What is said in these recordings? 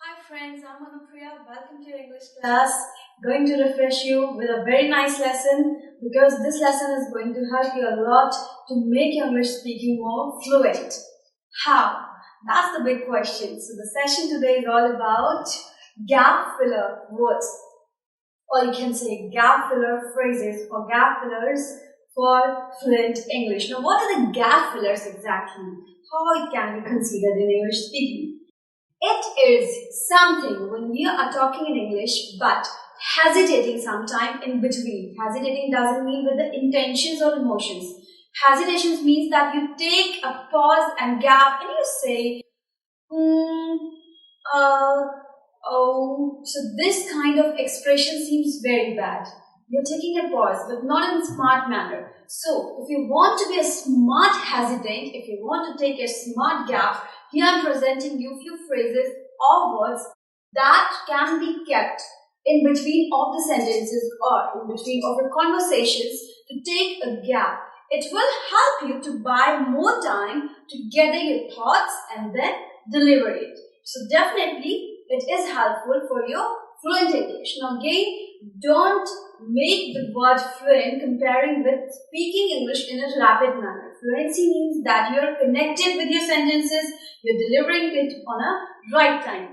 Hi friends, I'm Anupriya. Welcome to your English class. Going to refresh you with a very nice lesson because this lesson is going to help you a lot to make your English speaking more fluent. How? That's the big question. So the session today is all about gap filler words, or you can say gap filler phrases or gap fillers for fluent English. Now what are the gap fillers exactly? How it can be considered in English speaking? It is something when you are talking in English but hesitating sometime in between. Hesitating doesn't mean with the intentions or emotions. Hesitations means that you take a pause and gap and you say, oh. So this kind of expression seems very bad. You're taking a pause but not in a smart manner. So if you want to be a smart hesitant, if you want to take a smart gap, here I am presenting you few phrases or words that can be kept in between of the sentences or in between of the conversations to take a gap. It will help you to buy more time to gather your thoughts and then deliver it. So definitely it is helpful for your fluent English. Now again, don't make the word fluent comparing with speaking English in a rapid manner. Fluency means that you are connected with your sentences, you're delivering it on a right time.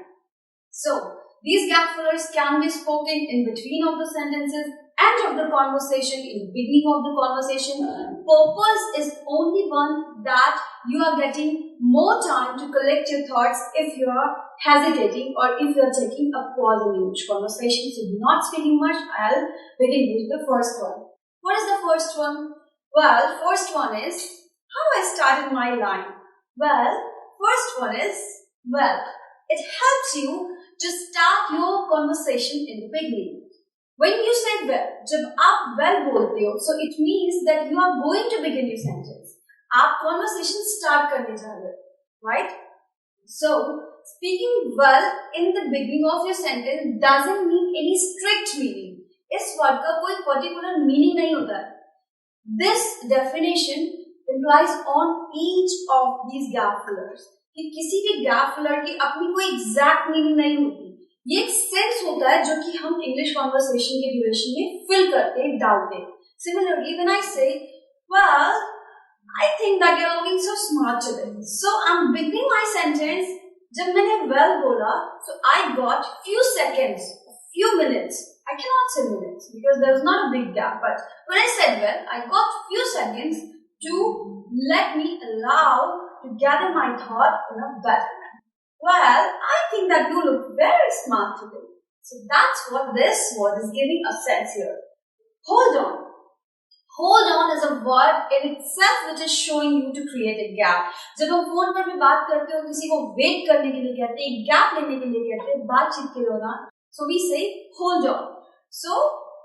So, these gap fillers can be spoken in between of the sentences, end of the conversation, in the beginning of the conversation. Purpose is only one that you are getting more time to collect your thoughts if you are hesitating or if you are taking a pause in English conversation. So, not speaking much, I'll begin with the first one. What is the first one? Well, first one is how I started my line. Well, first one is, it helps you to start your conversation in the beginning. When you say well, जब आप well बोलते हो, so it means that you are going to begin your sentence. आप conversation start करने जा रहे हो, right? So, speaking well in the beginning of your sentence doesn't mean any strict meaning. इस word का कोई particular meaning नहीं होता है. This definition implies on each of these gap fillers. कि किसी भी गैप फिलर की अपनी कोई एग्जैक्ट मीनिंग नहीं होती. ये एक सेंस होता है जो कि हम इंग्लिश कॉन्वर्सेशन के ड्यूरेशन में फिल करते डालते. Similarly, when I say, well, I think that you're looking so smart today. So I'm beginning my sentence. जब मैंने well बोला, so I got few seconds, few minutes. I cannot say minutes because there's not a big gap. But when I said well, I got few seconds to let me allow to gather my thought in a better manner. Well, I think that you look very smart today. So that's what this word is giving a sense here. Hold on. Hold on is a word in itself which is showing you to create a gap. जब हम phone पर भी बात करते हो किसी को wait करने के लिए कहते हैं, गैप लेने के लिए कहते हैं, बातचीत के दौरान. So we say hold on. So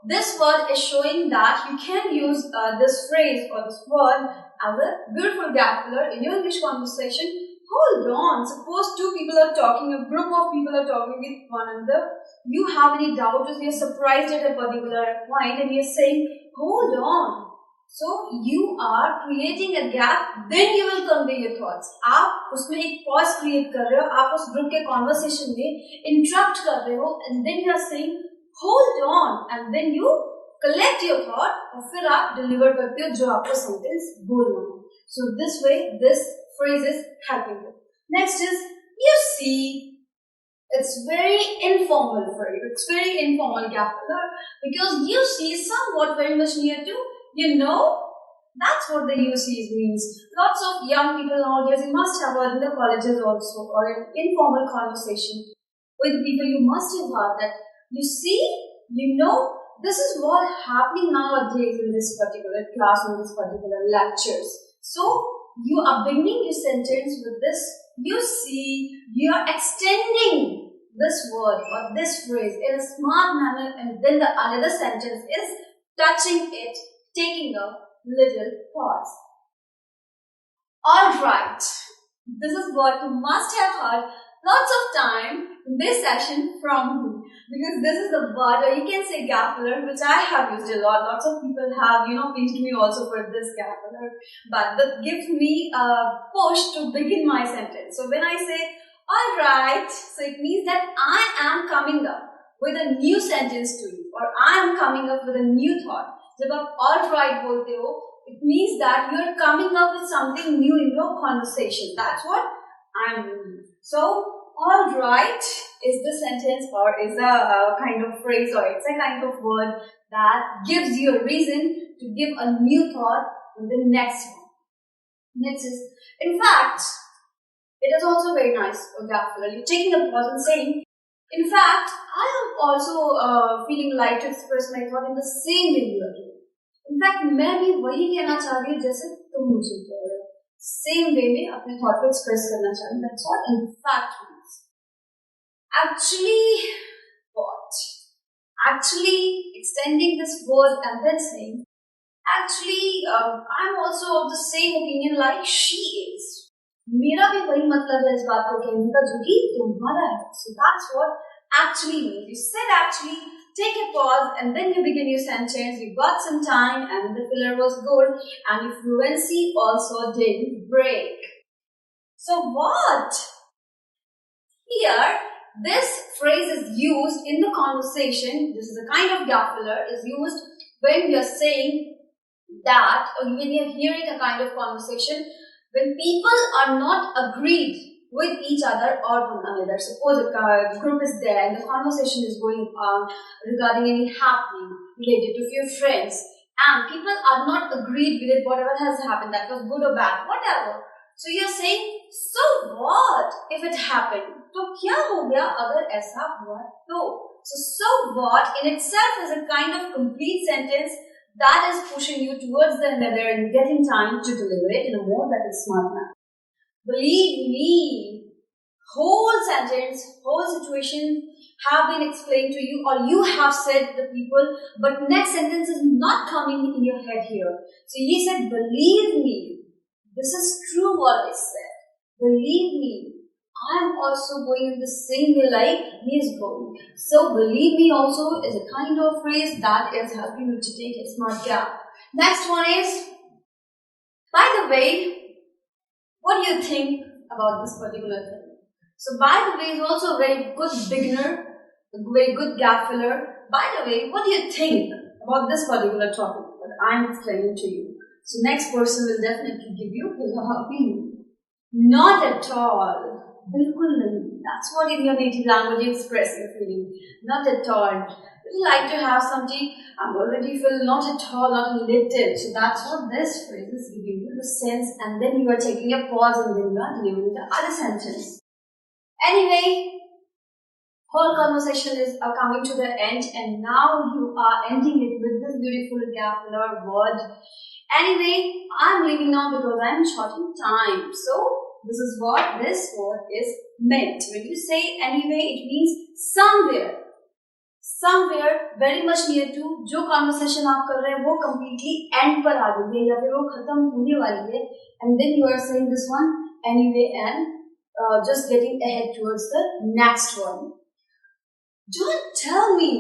this word is showing that you can use this phrase or this word as a beautiful gap filler in your English conversation. Hold on. Suppose two people are talking, a group of people are talking with one another. You have any doubt, or you're surprised at a particular point and you're saying, hold on. So you are creating a gap, then you will convey your thoughts. आप उसमें एक pause create कर रहे हो, आप उस group के conversation में interrupt कर रहे हो, and then you are saying, hold on, and then you collect your thought और फिर आप deliver करते हो जो आपको sentence बोलना है. So this way, this phrase is helping you. Next is, you see. It's very informal phrase. It's very informal gap filler because you see is somewhat very much near to you know. That's what the you see means. Lots of young people nowadays, you must have heard in the colleges also or in informal conversation with people, you must have heard that you see, you know, this is what happening nowadays in this particular class, in this particular lectures. So, you are beginning your sentence with this, you see, you are extending this word or this phrase in a smart manner, and then the another sentence is touching it, taking a little pause. Alright, this is what you must have heard lots of time in this session from me, because this is the word, or you can say gap filler, which I have used a lot. Lots of people have, pinged me also for this gap filler, but that gives me a push to begin my sentence. So when I say, Alright, so it means that I am coming up with a new sentence to you, or I am coming up with a new thought. जब आप alright बोलते हो, it means that you are coming up with something new in your conversation. That's what I'm doing. So, alright is the sentence, or is a kind of phrase, or it's a kind of word that gives you a reason to give a new thought in the next one. Next is, in fact, it is also very nice for Gaffler. You're taking a pause and saying, in fact, I am also feeling like to express my thought in the same way you are doing. In fact, मैं भी वही कहना चाह रही हूँ जैसे तुम मुझे कह रहे हो. Same way में अपने thought को express करना चाह रही हूँ. That's what in fact means. Actually, what? Actually, extending this word and then saying, actually, I'm also of the same opinion like she is. मेरा भी वही मतलब है इस बात को कहने का जो कि तुम्हारा है. So that's what actually means. You said actually, take a pause and then you begin your sentence. You got some time and the filler was good and your fluency also didn't break. So what? Here, this phrase is used in the conversation. This is a kind of gap filler is used when you're saying that, or when you're hearing a kind of conversation, when people are not agreed with each other or one another. Suppose a group is there and the conversation is going on regarding any happening related to your friends, and people are not agreed with it, whatever has happened, that was good or bad, whatever. So you're saying, so what if it happened? तो क्या हो गया अगर ऐसा हुआ तो? So what in itself is a kind of complete sentence that is pushing you towards the another and getting time to deliver it in a more that is smart manner. Believe me, whole sentence, whole situation have been explained to you, or you have said to the people, but next sentence is not coming in your head here. So he said, believe me, this is true what I said. Believe me, I am also going in the same way like he is going. So believe me also is a kind of phrase that is helping you to take a smart gap. Next one is, by the way, what do you think about this particular thing? So by the way is also a very good beginner, a very good gap filler. By the way, what do you think about this particular topic that I'm explaining to you? So next person will definitely give you his opinion. Not at all. बिल्कुल नहीं. That's what in your native language you express your feeling. Not at all. Would you like to have something? I'm already feel not at all, not a little. So that's what this phrase is giving you the sense, and then you are taking a pause and then you are delivering the other sentence. Anyway, whole conversation is coming to the end, and now you are ending it with this beautiful gap filler word. Anyway, I'm leaving now because I'm short in time. So this is what this word is meant. When you say anyway, it means somewhere. Somewhere very much near to जो conversation आप कर रहे हैं वो completely end पर आ गई है या फिर वो खत्म होने वाली है, and then you are saying this one anyway and just getting ahead towards the next one. Don't tell me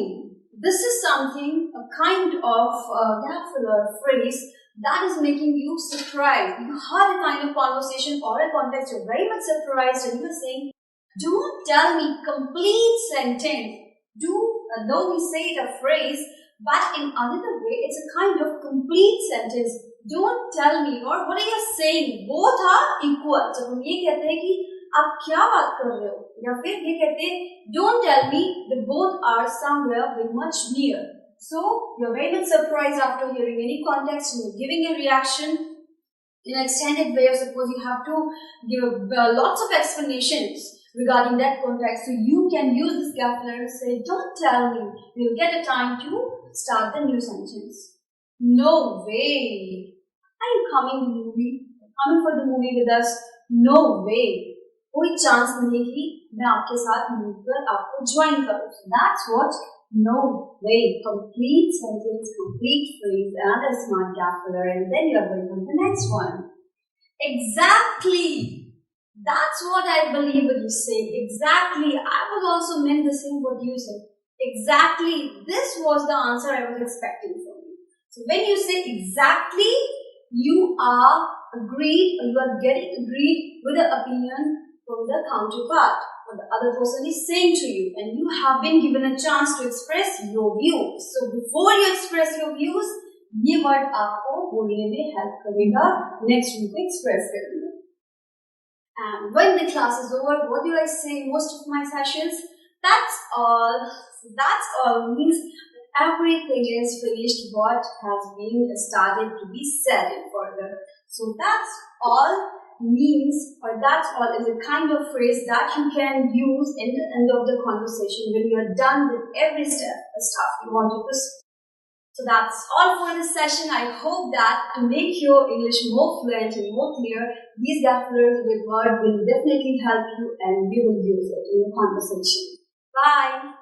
this is something, a kind of gap filler phrase that is making you surprised. You had a kind of conversation or a context, you're very much surprised and you're saying, don't tell me complete sentence. Though we say it a phrase, but in another way, it's a kind of complete sentence. Don't tell me, or what are you saying? Both are equal. जब हम ये कहते हैं कि आप क्या बात कर रहे हो, या फिर ये कहते हैं, don't tell me, they both are somewhere very much near. So, you're very much surprised after hearing any context, and you're giving a reaction in an extended way. Suppose you have to give lots of explanations regarding that context. So, you can use this gap filler to say, don't tell me. We'll get a time to start the new sentence. No way. Are you coming to the movie? Coming for the movie with us? No way. कोई chance नहीं कि मैं आपके साथ मिलकर आपको join करूं. So that's what no way. Complete sentence, complete phrase, another smart gap filler, and then you are going on the next one. Exactly. That's what I believe what you say. Exactly. I was also meant the same what you said. Exactly. This was the answer I was expecting from you. So when you say exactly, you are agreed, or you are getting agreed with the opinion from the counterpart, what the other person is saying to you, and you have been given a chance to express your views. So before you express your views, ये word आपको बोलने में help करेगा next week को express करने में. And when the class is over, what do I say in most of my sessions? That's all. That's all means everything is finished what has been started to be said in further. So that's all means, or that's all is a kind of phrase that you can use in the end of the conversation when you are done with every step of stuff you wanted to say. So that's all for this session. I hope that to make your English more fluent and more clear, these vocabularies with words will definitely help you and we will use it in the conversation. Bye!